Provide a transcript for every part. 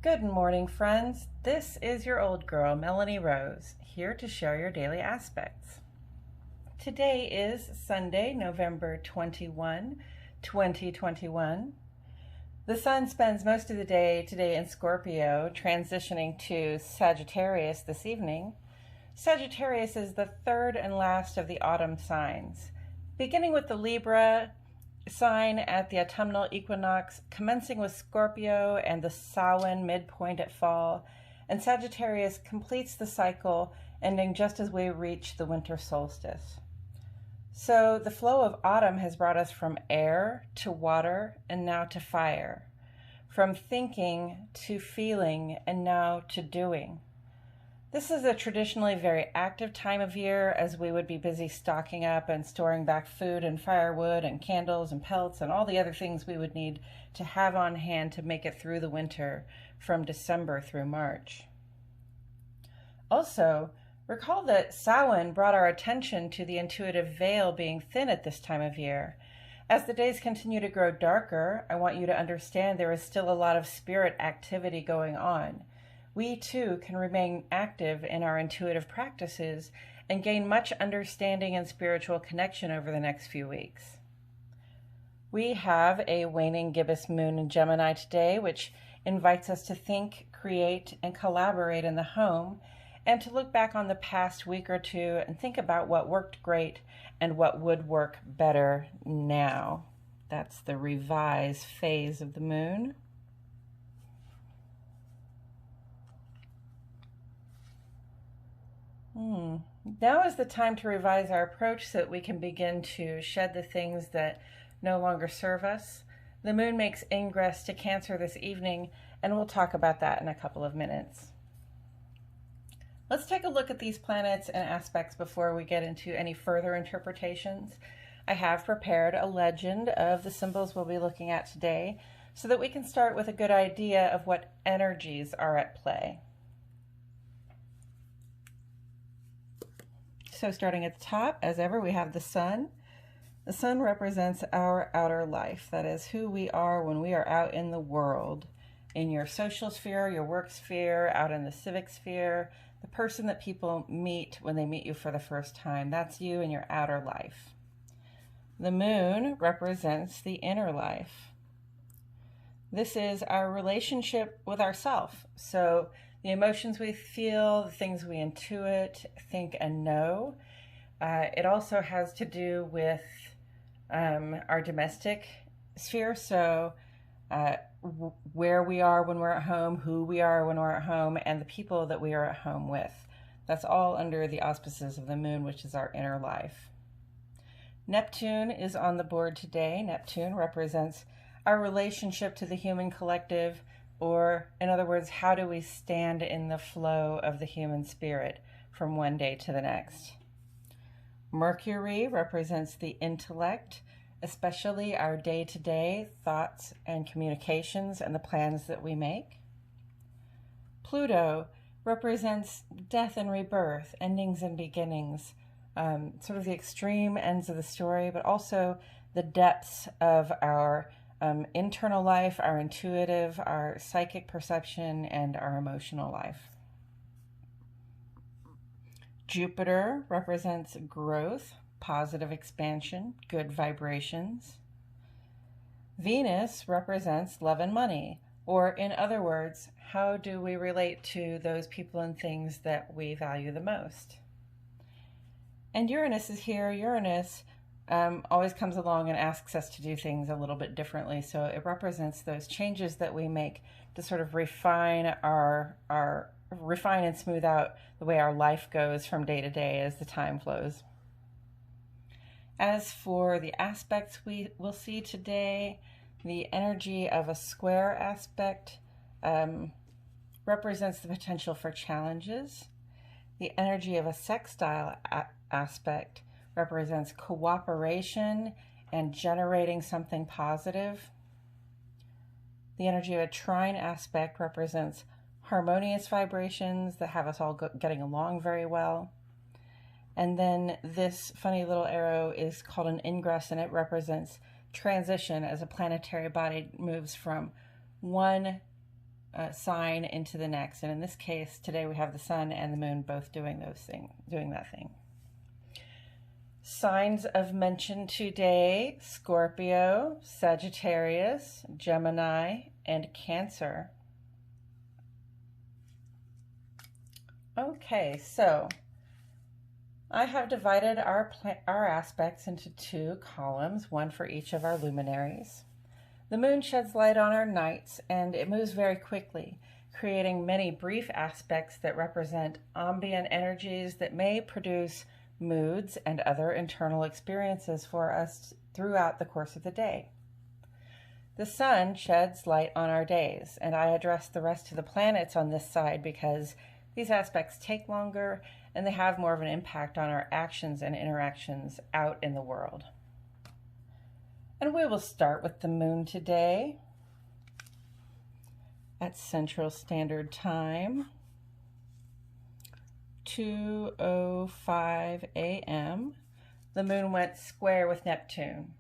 Good morning, friends. This is your old girl, Melanie Rose, here to share your daily aspects. Today is Sunday, November 21, 2021. The sun spends most of the day today in Scorpio, transitioning to Sagittarius this evening. Sagittarius is the third and last of the autumn signs, beginning with the Libra sign at the autumnal equinox, commencing with Scorpio and the Samhain midpoint at fall, and Sagittarius completes the cycle, ending just as we reach the winter solstice. So the flow of autumn has brought us from air to water and now to fire, from thinking to feeling and now to doing. This is a traditionally very active time of year, as we would be busy stocking up and storing back food and firewood and candles and pelts and all the other things we would need to have on hand to make it through the winter from December through March. Also, recall that Samhain brought our attention to the intuitive veil being thin at this time of year. As the days continue to grow darker, I want you to understand there is still a lot of spirit activity going on. We too can remain active in our intuitive practices and gain much understanding and spiritual connection over the next few weeks. We have a waning gibbous moon in Gemini today, which invites us to think, create, and collaborate in the home, and to look back on the past week or two and think about what worked great and what would work better now. That's the revise phase of the moon. Now is the time to revise our approach so that we can begin to shed the things that no longer serve us. The moon makes ingress to Cancer this evening, and we'll talk about that in a couple of minutes. Let's take a look at these planets and aspects before we get into any further interpretations. I have prepared a legend of the symbols we'll be looking at today so that we can start with a good idea of what energies are at play. So starting at the top, as ever, we have the sun. The sun represents our outer life. That is who we are when we are out in the world, in your social sphere, your work sphere, out in the civic sphere, the person that people meet when they meet you for the first time. That's you in your outer life. The moon represents the inner life. This is our relationship with ourself. So the emotions we feel, the things we intuit, think, and know. It also has to do with our domestic sphere. So where we are when we're at home, who we are when we're at home, and the people that we are at home with. That's all under the auspices of the moon, which is our inner life. Neptune is on the board today. Neptune represents our relationship to the human collective, or in other words, how do we stand in the flow of the human spirit from one day to the next? Mercury represents the intellect, especially our day-to-day thoughts and communications and the plans that we make. Pluto represents death and rebirth, endings and beginnings, sort of the extreme ends of the story, but also the depths of our internal life, our intuitive, our psychic perception, and our emotional life. Jupiter represents growth, positive expansion, good vibrations. Venus represents love and money, or in other words, how do we relate to those people and things that we value the most? And Uranus is here. Uranus always comes along and asks us to do things a little bit differently. So it represents those changes that we make to sort of refine and smooth out the way our life goes from day to day as the time flows. As for the aspects we will see today, the energy of a square aspect represents the potential for challenges. The energy of a sextile aspect represents cooperation and generating something positive. The energy of a trine aspect represents harmonious vibrations that have us all getting along very well. And then this funny little arrow is called an ingress, and it represents transition as a planetary body moves from one sign into the next. And in this case, today we have the sun and the moon both doing that thing. Signs of mention today: Scorpio, Sagittarius, Gemini, and Cancer. Okay, so I have divided our aspects into two columns, one for each of our luminaries. The moon sheds light on our nights, and it moves very quickly, creating many brief aspects that represent ambient energies that may produce moods and other internal experiences for us throughout the course of the day. The sun sheds light on our days, and I address the rest of the planets on this side because these aspects take longer and they have more of an impact on our actions and interactions out in the world. And we will start with the moon today at Central Standard Time, 2:05 a.m. The moon went square with Neptune.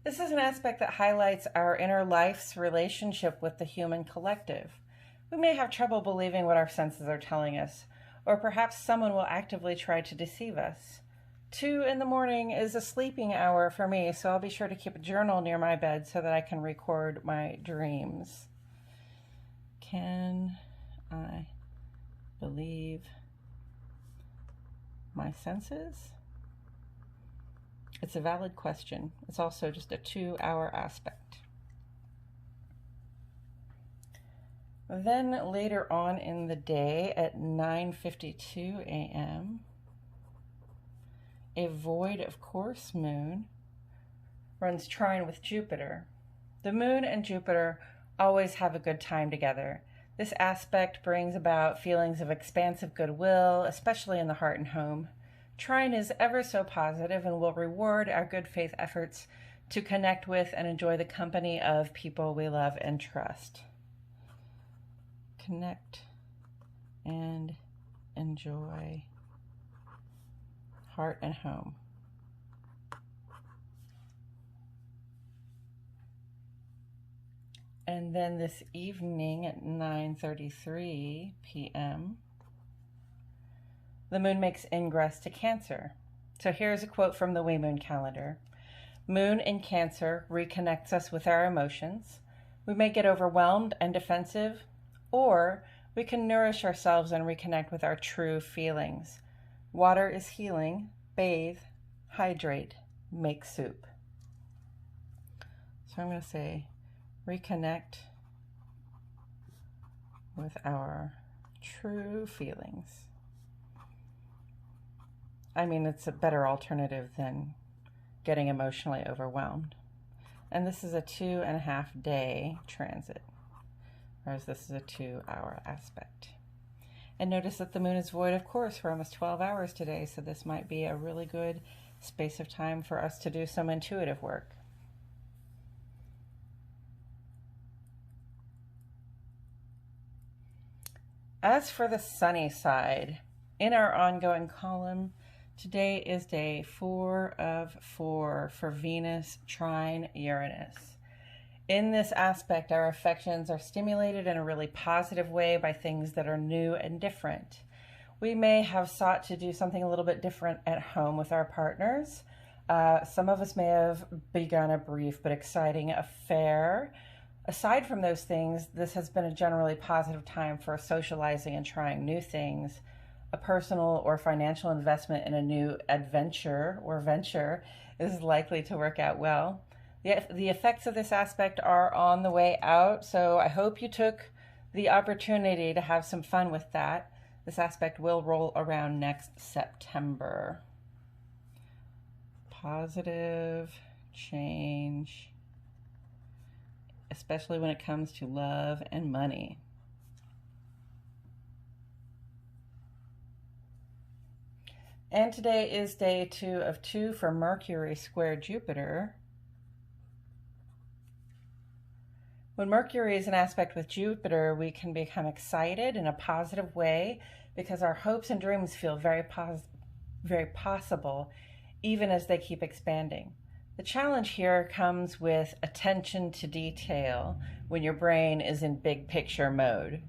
This is an aspect that highlights our inner life's relationship with the human collective. We may have trouble believing what our senses are telling us, or perhaps someone will actively try to deceive us. 2 in the morning is a sleeping hour for me, so I'll be sure to keep a journal near my bed so that I can record my dreams. Can I believe my senses? It's a valid question. It's also just a 2-hour aspect. Then later on in the day at 9:52 a.m., a void of course moon runs trine with Jupiter. The moon and Jupiter always have a good time together. This aspect brings about feelings of expansive goodwill, especially in the heart and home. Trine is ever so positive and will reward our good faith efforts to connect with and enjoy the company of people we love and trust. Connect and enjoy heart and home. And then this evening at 9:33 p.m., the moon makes ingress to Cancer. So here's a quote from the Wee Moon calendar. Moon in Cancer reconnects us with our emotions. We may get overwhelmed and defensive, or we can nourish ourselves and reconnect with our true feelings. Water is healing. Bathe, hydrate, make soup. So I'm going to say reconnect with our true feelings. I mean, it's a better alternative than getting emotionally overwhelmed. And this is a 2.5 day transit, whereas this is a 2-hour aspect. And notice that the moon is void of course for almost 12 hours today, so this might be a really good space of time for us to do some intuitive work. As for the sunny side, in our ongoing column, today is day 4 of 4 for Venus trine Uranus. In this aspect, our affections are stimulated in a really positive way by things that are new and different. We may have sought to do something a little bit different at home with our partners. Some of us may have begun a brief but exciting affair. Aside from those things, this has been a generally positive time for socializing and trying new things. A personal or financial investment in a new adventure or venture is likely to work out well. The effects of this aspect are on the way out, so I hope you took the opportunity to have some fun with that. This aspect will roll around next September. Positive change, especially when it comes to love and money. And today is day 2 of 2 for Mercury square Jupiter. When Mercury is in aspect with Jupiter, we can become excited in a positive way because our hopes and dreams feel very possible, even as they keep expanding. The challenge here comes with attention to detail when your brain is in big picture mode.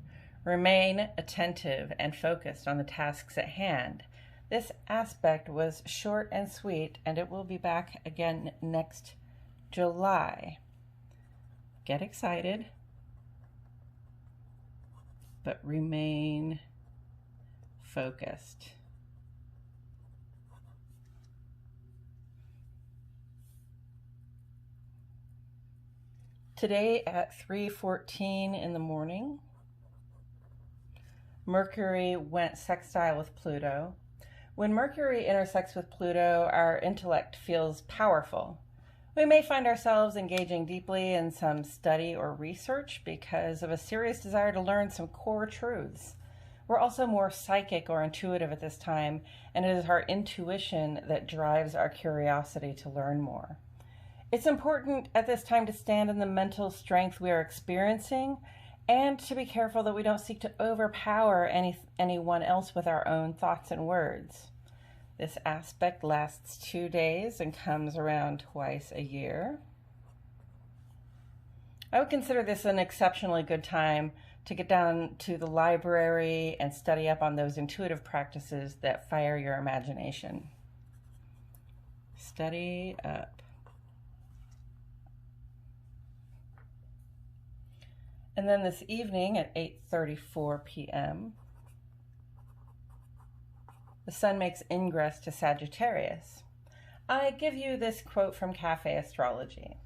Remain attentive and focused on the tasks at hand. This aspect was short and sweet, and it will be back again next July. Get excited, but remain focused. Today at 3:14 in the morning, Mercury went sextile with Pluto. When Mercury intersects with Pluto, our intellect feels powerful. We may find ourselves engaging deeply in some study or research because of a serious desire to learn some core truths. We're also more psychic or intuitive at this time, and it is our intuition that drives our curiosity to learn more. It's important at this time to stand in the mental strength we are experiencing and to be careful that we don't seek to overpower anyone else with our own thoughts and words. This aspect lasts 2 days and comes around twice a year. I would consider this an exceptionally good time to get down to the library and study up on those intuitive practices that fire your imagination. Study up. And then this evening at 8:34 p.m., the sun makes ingress to Sagittarius. I give you this quote from Cafe Astrology.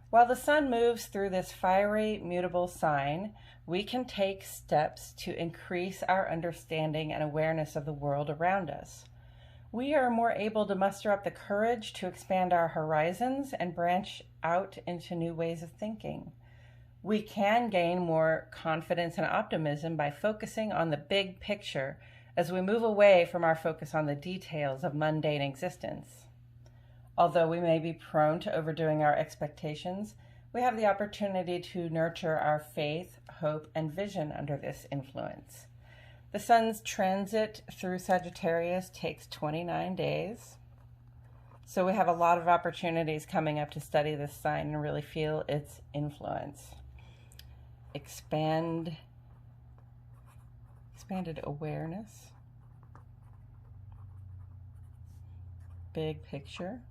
While the sun moves through this fiery, mutable sign, we can take steps to increase our understanding and awareness of the world around us. We are more able to muster up the courage to expand our horizons and branch out into new ways of thinking. We can gain more confidence and optimism by focusing on the big picture as we move away from our focus on the details of mundane existence. Although we may be prone to overdoing our expectations, we have the opportunity to nurture our faith, hope, and vision under this influence. The sun's transit through Sagittarius takes 29 days. So we have a lot of opportunities coming up to study this sign and really feel its influence. Expanded awareness, big picture,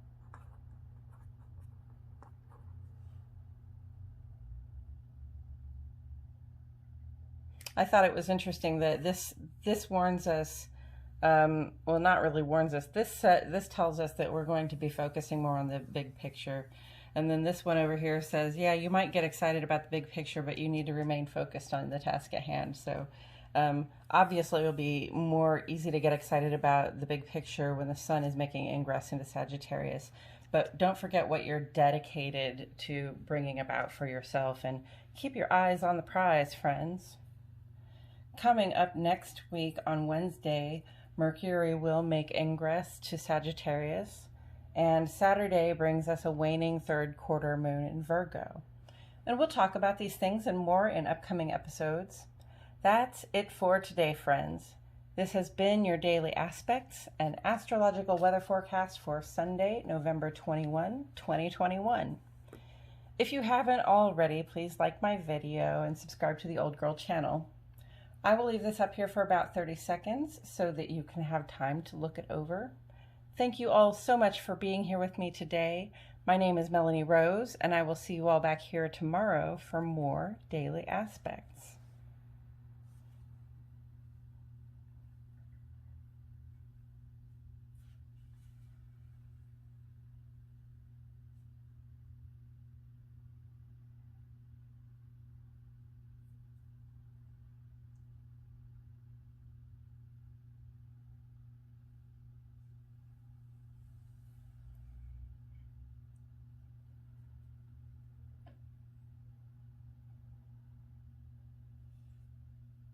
I thought it was interesting that this warns us, well, not really warns us, this tells us that we're going to be focusing more on the big picture. And then this one over here says, yeah, you might get excited about the big picture, but you need to remain focused on the task at hand. So obviously it'll be more easy to get excited about the big picture when the sun is making ingress into Sagittarius. But don't forget what you're dedicated to bringing about for yourself, and keep your eyes on the prize, friends. Coming up next week on Wednesday, Mercury will make ingress to Sagittarius. And Saturday brings us a waning third quarter moon in Virgo. And we'll talk about these things and more in upcoming episodes. That's it for today, friends. This has been your daily aspects and astrological weather forecast for Sunday, November 21, 2021. If you haven't already, please like my video and subscribe to the Old Girl channel. I will leave this up here for about 30 seconds so that you can have time to look it over. Thank you all so much for being here with me today. My name is Melanie Rose, and I will see you all back here tomorrow for more Daily Aspects.